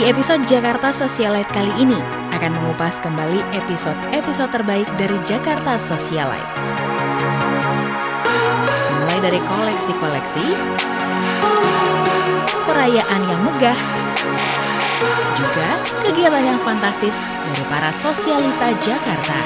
Di episode Jakarta Socialite kali ini akan mengupas kembali episode terbaik dari Jakarta Socialite. Mulai dari koleksi-koleksi, perayaan yang megah, juga kegiatan yang fantastis dari para sosialita Jakarta.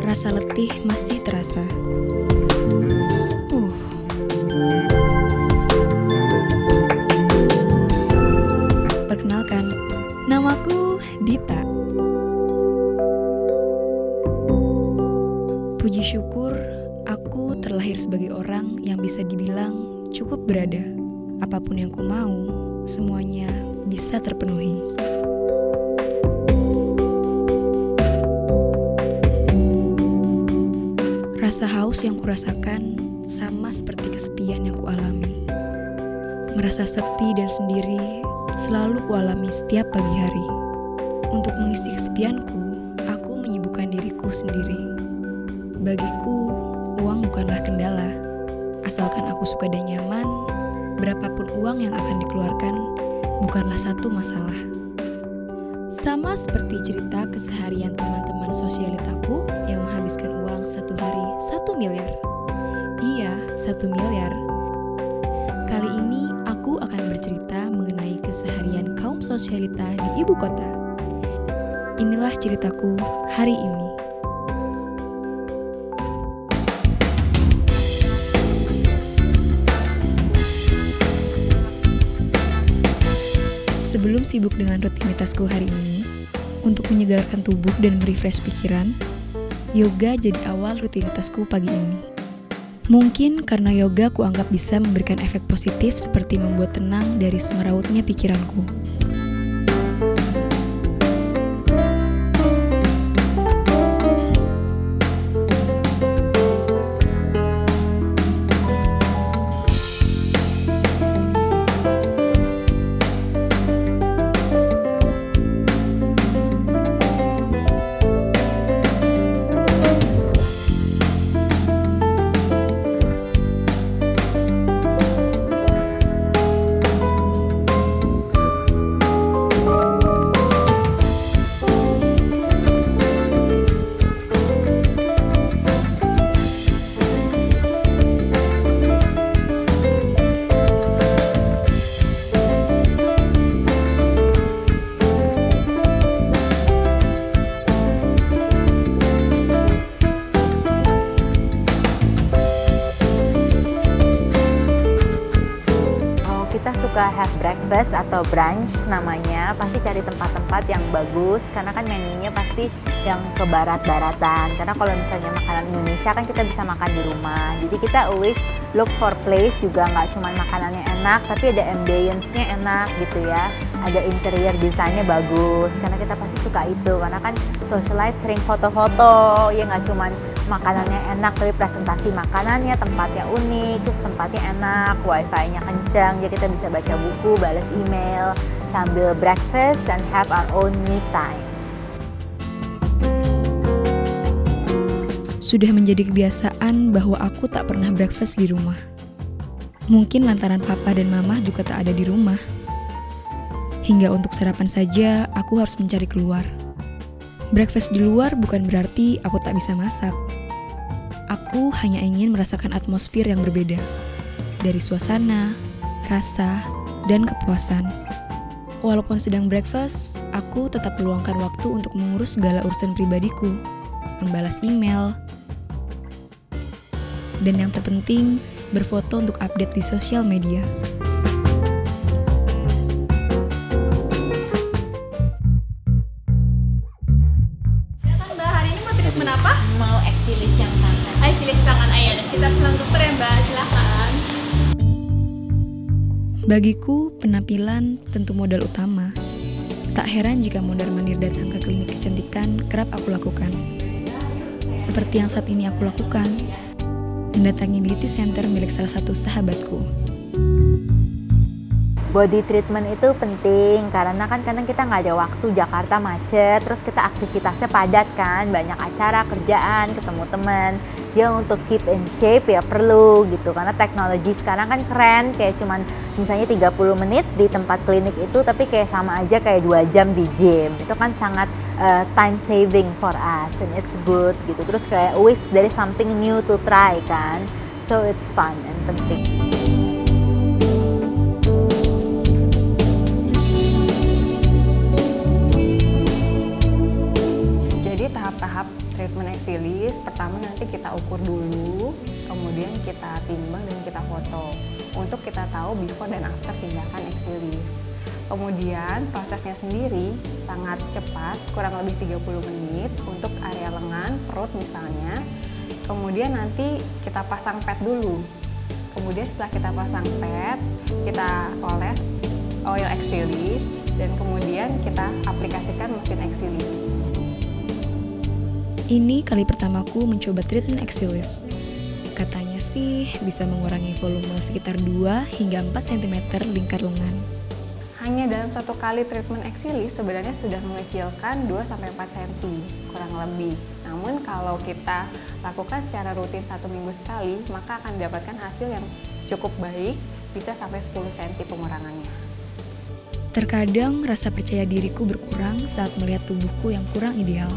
Rasa letih masih terasa. Perkenalkan, namaku Dita. Puji syukur, aku terlahir sebagai orang yang bisa dibilang cukup berada. Apapun yang ku mau, semuanya bisa terpenuhi. Rasa haus yang kurasakan sama seperti kesepian yang kualami. Merasa sepi dan sendiri selalu kualami setiap pagi hari. Untuk mengisi kesepianku, aku menyibukkan diriku sendiri. Bagiku, uang bukanlah kendala. Asalkan aku suka dan nyaman, berapapun uang yang akan dikeluarkan bukanlah satu masalah. Sama seperti cerita keseharian teman-teman sosialitaku yang menghabiskan uang satu hari 1 miliar. Iya, 1 miliar. Kali ini aku akan bercerita mengenai keseharian kaum sosialita di ibu kota. Inilah ceritaku hari ini. Sebelum sibuk dengan rutinitasku hari ini, untuk menyegarkan tubuh dan merefresh pikiran, yoga jadi awal rutinitasku pagi ini. Mungkin karena yoga kuanggap bisa memberikan efek positif seperti membuat tenang dari semerautnya pikiranku. Kita suka have breakfast atau brunch namanya, pasti cari tempat-tempat yang bagus karena kan menunya pasti yang ke barat-baratan. Karena kalau misalnya makanan Indonesia kan kita bisa makan di rumah, jadi kita always look for place juga, nggak cuma makanannya enak tapi ada ambience-nya enak gitu ya, ada interior desainnya bagus karena kita pasti suka itu. Karena kan socialite sering foto-foto ya, nggak cuma makanannya enak tapi presentasi makanannya, tempatnya unik, terus tempatnya enak, wifi-nya kencang, jadi kita bisa baca buku, balas email sambil breakfast and have our own me time. Sudah menjadi kebiasaan bahwa aku tak pernah breakfast di rumah. Mungkin lantaran papa dan mama juga tak ada di rumah. Hingga untuk sarapan saja aku harus mencari keluar. Breakfast di luar bukan berarti aku tak bisa masak. Aku hanya ingin merasakan atmosfer yang berbeda. Dari suasana, rasa, dan kepuasan. Walaupun sedang breakfast, aku tetap meluangkan waktu untuk mengurus segala urusan pribadiku. membalas email, dan yang terpenting, berfoto untuk update di sosial media. Mbak, hari ini mau treatment apa? Mau eksilis yang tangan. Eksilis tangan ayah. Kita pulang dokter ya Mbak, silakan. Bagiku, penampilan tentu modal utama. Tak heran jika mondar-mandir datang ke klinik kecantikan kerap aku lakukan. Seperti yang saat ini aku lakukan, mendatangi beauty center milik salah satu sahabatku. Body treatment itu penting karena kan kadang kita nggak ada waktu, Jakarta macet, terus kita aktivitasnya padat kan, banyak acara, kerjaan, ketemu teman. Dia untuk keep in shape ya perlu gitu, karena teknologi sekarang kan keren, kayak cuman misalnya 30 menit di tempat klinik itu tapi kayak sama aja kayak 2 jam di gym. Itu kan sangat time saving for us and it's good gitu. Terus kayak always there is something new to try kan, so it's fun and penting. Tahap treatment eksilis, pertama nanti kita ukur dulu, kemudian kita timbang dan kita foto untuk kita tahu before dan after tindakan eksilis. Kemudian prosesnya sendiri sangat cepat, kurang lebih 30 menit untuk area lengan, perut misalnya. Kemudian nanti kita pasang pad dulu. Kemudian setelah kita pasang pad, kita oles oil eksilis dan kemudian kita aplikasikan mesin eksilis. Ini kali pertamaku mencoba treatment eksilis. Katanya sih bisa mengurangi volume sekitar 2 hingga 4 cm lingkar lengan. Hanya dalam satu kali treatment eksilis sebenarnya sudah mengecilkan 2-4 cm kurang lebih. Namun kalau kita lakukan secara rutin 1 minggu sekali, maka akan mendapatkan hasil yang cukup baik, bisa sampai 10 cm pengurangannya. Terkadang rasa percaya diriku berkurang saat melihat tubuhku yang kurang ideal.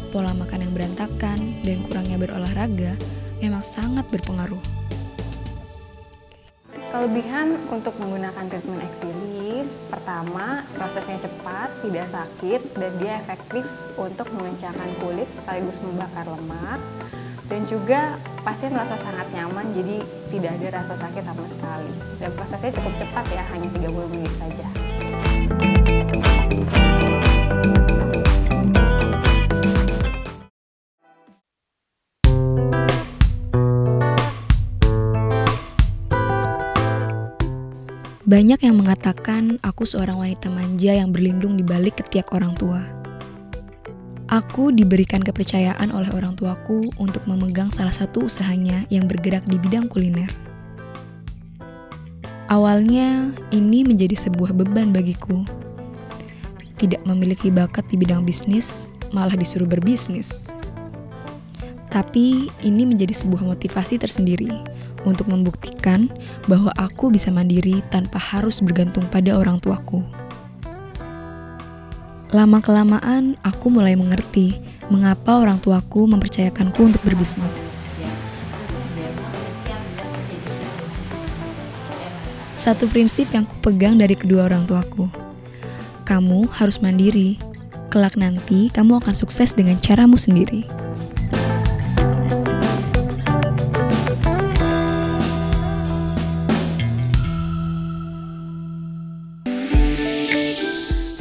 Pola makan yang berantakan dan kurangnya berolahraga memang sangat berpengaruh. Kelebihan untuk menggunakan treatment eksilis, pertama prosesnya cepat, tidak sakit, dan dia efektif untuk mengencangkan kulit sekaligus membakar lemak. Dan juga pasien merasa sangat nyaman, jadi tidak ada rasa sakit sama sekali. Dan prosesnya cukup cepat ya, hanya 30 menit saja. Banyak yang mengatakan aku seorang wanita manja yang berlindung di balik ketiak orang tua. Aku diberikan kepercayaan oleh orang tuaku untuk memegang salah satu usahanya yang bergerak di bidang kuliner. Awalnya, ini menjadi sebuah beban bagiku. Tidak memiliki bakat di bidang bisnis, malah disuruh berbisnis. Tapi, ini menjadi sebuah motivasi tersendiri untuk membuktikan bahwa aku bisa mandiri tanpa harus bergantung pada orang tuaku. Lama-kelamaan, aku mulai mengerti mengapa orang tuaku mempercayakanku untuk berbisnis. Satu prinsip yang kupegang dari kedua orang tuaku. Kamu harus mandiri. Kelak nanti, kamu akan sukses dengan caramu sendiri.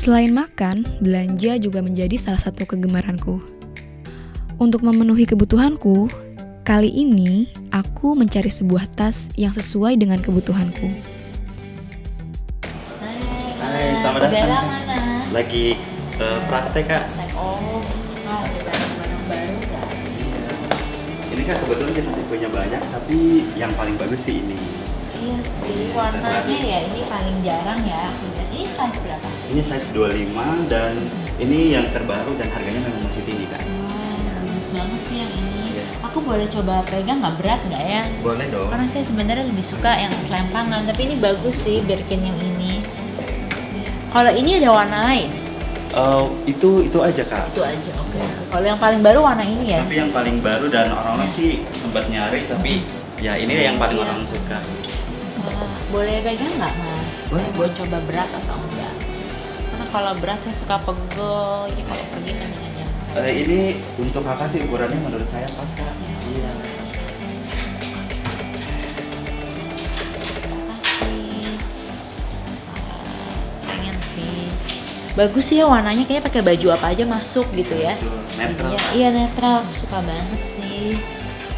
Selain makan, belanja juga menjadi salah satu kegemaranku. Untuk memenuhi kebutuhanku, kali ini aku mencari sebuah tas yang sesuai dengan kebutuhanku. Hai, selamat datang. Bella mana? Lagi praktek, Kak. Oh, ada barang-barang baru ya? Ini Kak kebetulan kita tipenya banyak, tapi yang paling bagus sih ini. Iya sih, warnanya ya ini paling jarang ya. Ini size berapa? Ini size 25 dan ini yang terbaru dan harganya memang masih tinggi, Kak. Bagus banget sih yang ini. Iya. Aku boleh coba pegang, nggak berat nggak ya? Boleh dong. Karena saya sebenarnya lebih suka yang selempangan, tapi ini bagus sih Birkin yang ini. Kalau ini ada warna lain? Itu aja, Kak. Itu aja, oke. Kalau yang paling baru warna ini ya? Tapi yang paling baru dan orang-orang sih sempat nyari, tapi ya ini yang paling orang suka. Boleh pegang nggak, Mas? Boleh. Saya mau coba berat atau enggak? Karena kalau berat saya suka pegel, jadi kalau pergi mendingan yang Ini untuk kakak sih ukurannya menurut saya pas kak. Iya. Pengen sih. Bagus sih ya warnanya, kayaknya pakai baju apa aja masuk gitu ya. Netral. Iya netral, suka banget sih.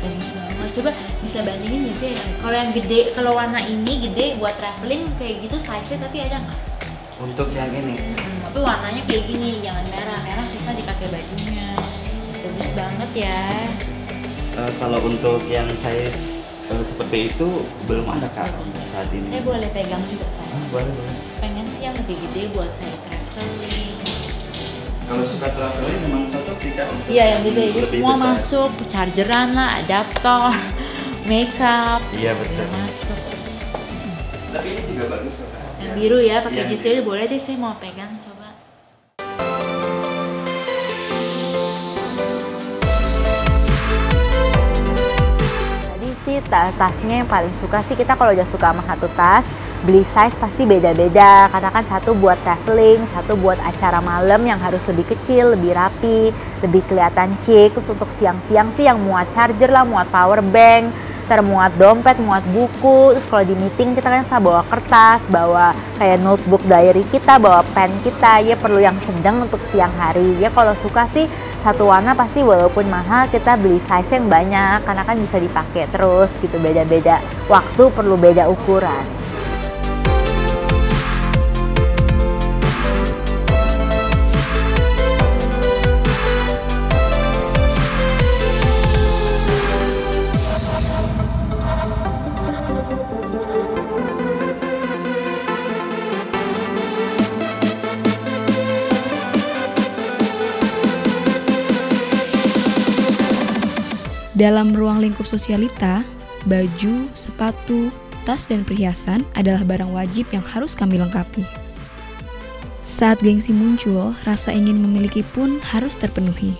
Bagus banget. Coba bisa bandingin gitu ya. Kalau yang gede, kalau warna ini gede buat traveling kayak gitu size-nya, tapi ada nggak? Untuk yang ini. Tapi warnanya kayak gini, jangan merah. Merah susah dipakai bajunya. Bagus banget ya. Kalau untuk yang size seperti itu belum ada kak untuk saat ini. Saya boleh pegang juga kan? Boleh. Pengen sih yang lebih gede buat saya traveling. Kalau suka traveling memang cocok sih kak. Untuk Iya yang gede, jadi lebih semua besar. masuk, chargeran lah, adaptor, makeup, Iya betul. masuk. Tapi ini juga bagus kok kak. Yang biru ya, pakai Yang jeans biru. ini boleh deh, saya mau pegang coba. Tadi sih tasnya yang paling suka sih, kita kalau udah suka sama satu tas, beli size pasti beda-beda. Karena kan satu buat traveling, satu buat acara malam yang harus lebih kecil, lebih rapi, lebih kelihatan chic. Terus untuk siang-siang sih yang muat charger lah, muat power bank, termuat dompet, muat buku. Terus kalau di meeting kita kan bisa bawa kertas, bawa kayak notebook diary kita, bawa pen kita. Ya perlu yang sedang untuk siang hari. Ya kalau suka sih satu warna pasti walaupun mahal kita beli size yang banyak karena kan bisa dipakai terus gitu, beda-beda waktu, perlu beda ukuran. Dalam ruang lingkup sosialita, baju, sepatu, tas, dan perhiasan adalah barang wajib yang harus kami lengkapi. Saat gengsi muncul, rasa ingin memiliki pun harus terpenuhi.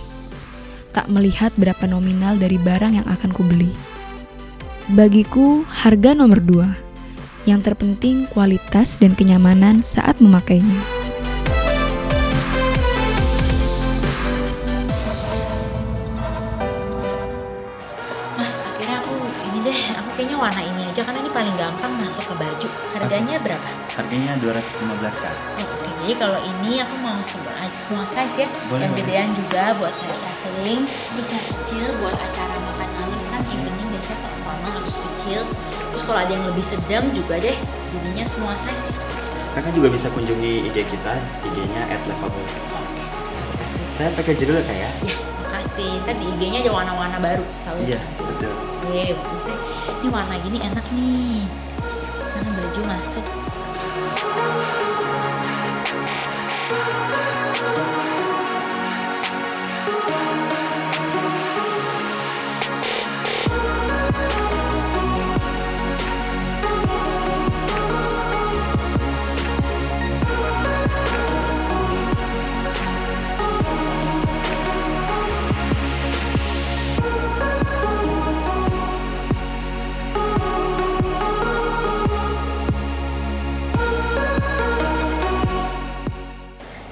Tak melihat berapa nominal dari barang yang akan kubeli. Bagiku, harga nomor 2. Yang terpenting kualitas dan kenyamanan saat memakainya. Mas, akhirnya aku kayaknya warna ini aja karena ini paling gampang masuk ke baju. Harganya berapa? Harganya 215 kak. Oh, oke, jadi kalau ini aku mau semua size ya. Boleh, yang boleh. gedean juga buat saya traveling, terus yang kecil buat acara makan malam kan evening biasanya kalau formal harus kecil. Terus kalau ada yang lebih sedang juga deh, jadinya semua size ya. Kakak juga bisa kunjungi IG kita, IG-nya @lovable6. Saya pakai judul kak ya? Ya, makasih. Ntar di IG-nya ada warna-warna baru selalu. Iya, betul. Oke, bagus deh. Ini warna gini enak nih. Karena baju masuk.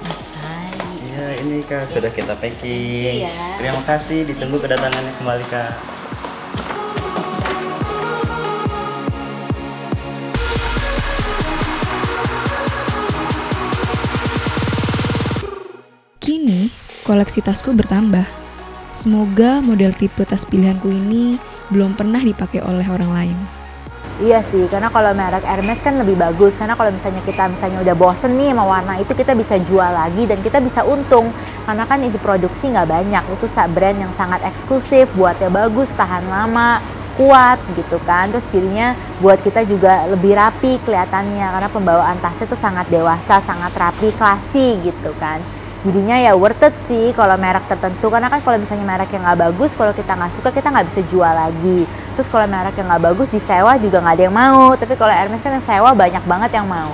Mas Fai. Iya, ini kak sudah kita packing. Iya. Terima kasih, ditunggu kedatangannya kembali kak. Kini, koleksi tasku bertambah. Semoga model tipe tas pilihanku ini belum pernah dipakai oleh orang lain. Iya sih, karena kalau merek Hermes kan lebih bagus. Karena kalau misalnya kita udah bosen nih sama warna itu, kita bisa jual lagi dan kita bisa untung. Karena kan ini produksi nggak banyak, itu brand yang sangat eksklusif, buatnya bagus, tahan lama, kuat gitu kan. Terus jadinya buat kita juga lebih rapi kelihatannya, karena pembawaan tasnya tuh sangat dewasa, sangat rapi, classy gitu kan. Jadinya ya worth it sih kalau merek tertentu, karena kan kalau misalnya merek yang nggak bagus, kalau kita nggak suka kita nggak bisa jual lagi. Terus kalau merek yang nggak bagus disewa juga nggak ada yang mau, tapi kalau Hermes kan yang sewa banyak banget yang mau.